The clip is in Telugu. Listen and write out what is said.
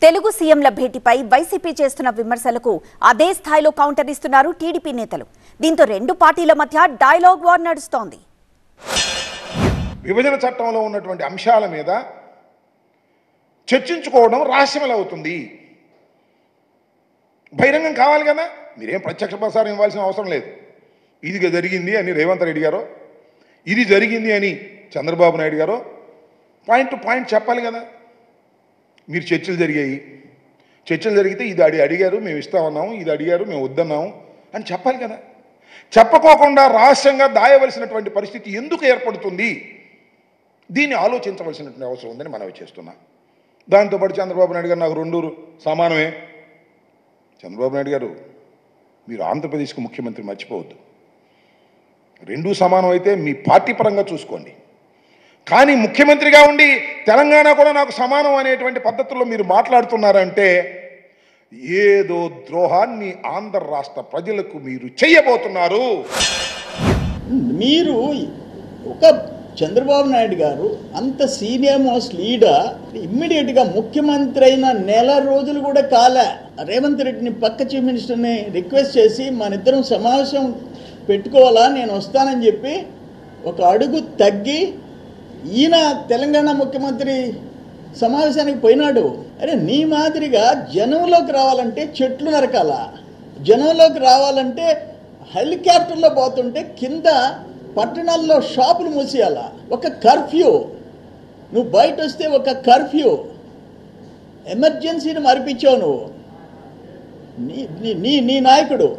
తెలుగు సీఎంల భేటీపై వైసీపీ చేస్తున్న విమర్శలకు అదే స్థాయిలో కౌంటర్ ఇస్తున్నారు టీడీపీ నేతలు. దీంతో రెండు పార్టీల మధ్య డైలాగ్ వార్ నడుస్తోంది. విభజన చట్టంలో ఉన్నటువంటి అంశాల మీద చర్చించుకోవడం రహస్యమల అవుతుంది. బహిరంగం కావాలి కదా, మీరేం ప్రత్యక్ష ప్రసారం ఇవ్వాల్సిన అవసరం లేదు. ఇది జరిగింది అని రేవంత్ రెడ్డి గారు, ఇది జరిగింది అని చంద్రబాబు నాయుడు గారు పాయింట్ టు పాయింట్ చెప్పాలి కదా. మీరు చర్చలు జరిగాయి, చర్చలు జరిగితే ఇది అడిగారు మేము ఇస్తామన్నాము, ఇది అడిగారు మేము వద్దన్నాము అని చెప్పాలి కదా. చెప్పకోకుండా రహస్యంగా దాయవలసినటువంటి పరిస్థితి ఎందుకు ఏర్పడుతుంది? దీన్ని ఆలోచించవలసినటువంటి అవసరం ఉందని మనవి చేస్తున్నా. దాంతోపాటు చంద్రబాబు నాయుడు గారు నాకు రెండు సమానమే. చంద్రబాబు నాయుడు గారు, మీరు ఆంధ్రప్రదేశ్కు ముఖ్యమంత్రి మర్చిపోవద్దు. రెండూ సమానం అయితే మీ పార్టీ పరంగా చూసుకోండి, కానీ ముఖ్యమంత్రిగా ఉండి తెలంగాణ కూడా నాకు సమానం అనేటువంటి పద్ధతుల్లో మీరు మాట్లాడుతున్నారంటే ఏదో ద్రోహాన్ని ఆంధ్ర రాష్ట్ర ప్రజలకు మీరు చేయబోతున్నారు. మీరు ఒక చంద్రబాబు నాయుడు గారు అంత సీనియర్ మోస్ట్ లీడర్ ఇమ్మీడియట్గా ముఖ్యమంత్రి అయిన నెల రోజులు కూడా కాలే రేవంత్ రెడ్డిని పక్క చీఫ్ మినిస్టర్ని రిక్వెస్ట్ చేసి మన ఇద్దరం సమావేశం పెట్టుకోవాలా, నేను వస్తానని చెప్పి ఒక అడుగు తగ్గి ఈయన తెలంగాణ ముఖ్యమంత్రి సమావేశానికి పోయినాడు. అరే నీ మాదిరిగా జనంలోకి రావాలంటే చెట్లు నరకాల, జనంలోకి రావాలంటే హెలికాప్టర్లో పోతుంటే కింద పట్టణాల్లో షాపులు మూసేయాల, ఒక కర్ఫ్యూ, నువ్వు బయట వస్తే ఒక కర్ఫ్యూ, ఎమర్జెన్సీని మరిపించావు నువ్వు. నీ నాయకుడు